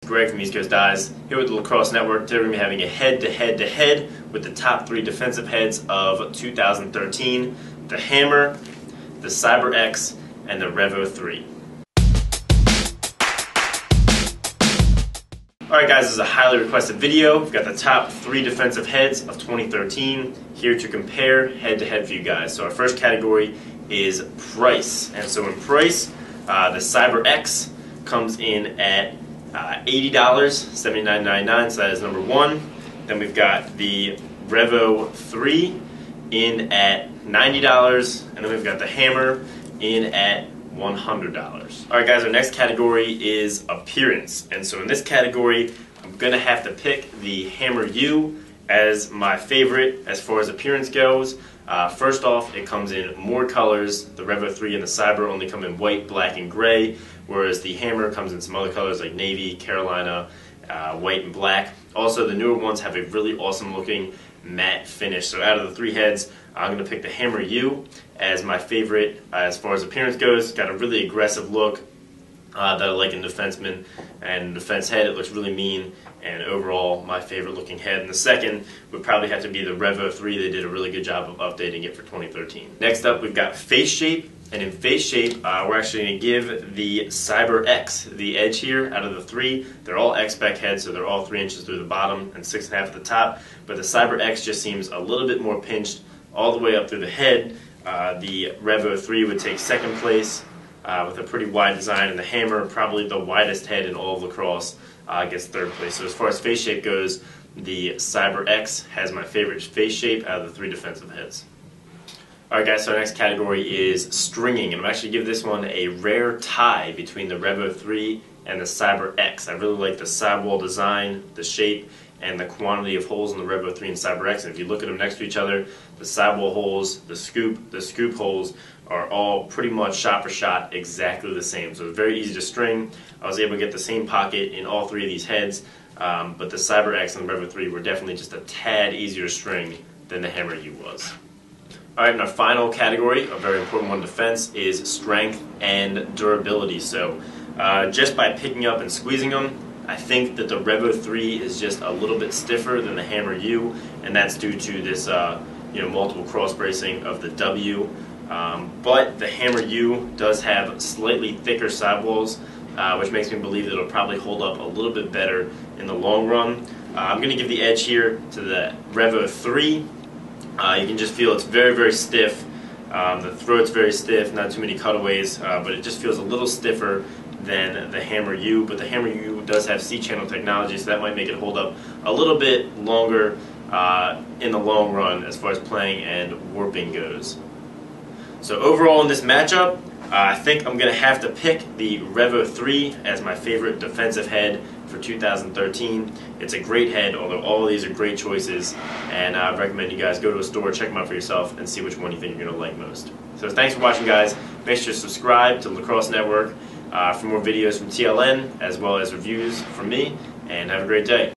Greg from East Coast Dies, here with the Lacrosse Network. Today we're going to be having a head-to-head with the top 3 defensive heads of 2013, the Hammer, the Cyber X, and the Revo 3. Alright guys, this is a highly requested video. We've got the top 3 defensive heads of 2013 here to compare head-to-head for you guys. So our first category is price. And so in price, the Cyber X comes in at $80, $79.99, so that is number 1. Then we've got the Revo 3 in at $90, and then we've got the Hammer in at $100. Alright guys, our next category is appearance. And so in this category, I'm going to have to pick the Hammer U as my favorite as far as appearance goes. First off, it comes in more colors. The Revo 3 and the Cyber only come in white, black, and gray, whereas the Hammer comes in some other colors like navy, Carolina, white, and black. Also, the newer ones have a really awesome looking matte finish. So out of the 3 heads, I'm going to pick the Hammer U as my favorite as far as appearance goes. Got a really aggressive look that I like in defenseman and defense head. It looks really mean, and overall my favorite looking head. And the second would probably have to be the Revo 3. They did a really good job of updating it for 2013. Next up, we've got face shape. And in face shape, we're actually going to give the Cyber X the edge here out of the 3. They're all X-spec heads, so they're all 3 inches through the bottom and 6.5 at the top. But the Cyber X just seems a little bit more pinched all the way up through the head. The Revo 3 would take second place with a pretty wide design, and the Hammer, probably the widest head in all of lacrosse, gets third place. So as far as face shape goes, the Cyber X has my favorite face shape out of the 3 defensive heads. Alright guys, so our next category is stringing, and I'm actually going to give this one a rare tie between the Revo 3 and the Cyber X. I really like the sidewall design, the shape, and the quantity of holes in the Revo 3 and Cyber X. And if you look at them next to each other, the sidewall holes, the scoop holes are all pretty much shot for shot exactly the same. So it's very easy to string. I was able to get the same pocket in all 3 of these heads, but the Cyber X and the Revo 3 were definitely just a tad easier to string than the Hammer U was. Alright, and our final category, a very important one in defense, is strength and durability. So just by picking up and squeezing them, I think that the Revo 3 is just a little bit stiffer than the Hammer U, and that's due to this multiple cross bracing of the W. But the Hammer U does have slightly thicker sidewalls, which makes me believe that it'll probably hold up a little bit better in the long run. I'm going to give the edge here to the Revo 3. You can just feel it's very, very stiff. The throat's very stiff, not too many cutaways, but it just feels a little stiffer than the Hammer U. But the Hammer U does have C-channel technology, so that might make it hold up a little bit longer in the long run as far as playing and warping goes. So overall in this matchup, I think I'm going to have to pick the Revo 3 as my favorite defensive head for 2013. It's a great head, although all of these are great choices, and I recommend you guys go to a store, check them out for yourself, and see which one you think you're going to like most. So thanks for watching, guys. Make sure to subscribe to the Lacrosse Network for more videos from TLN, as well as reviews from me, and have a great day.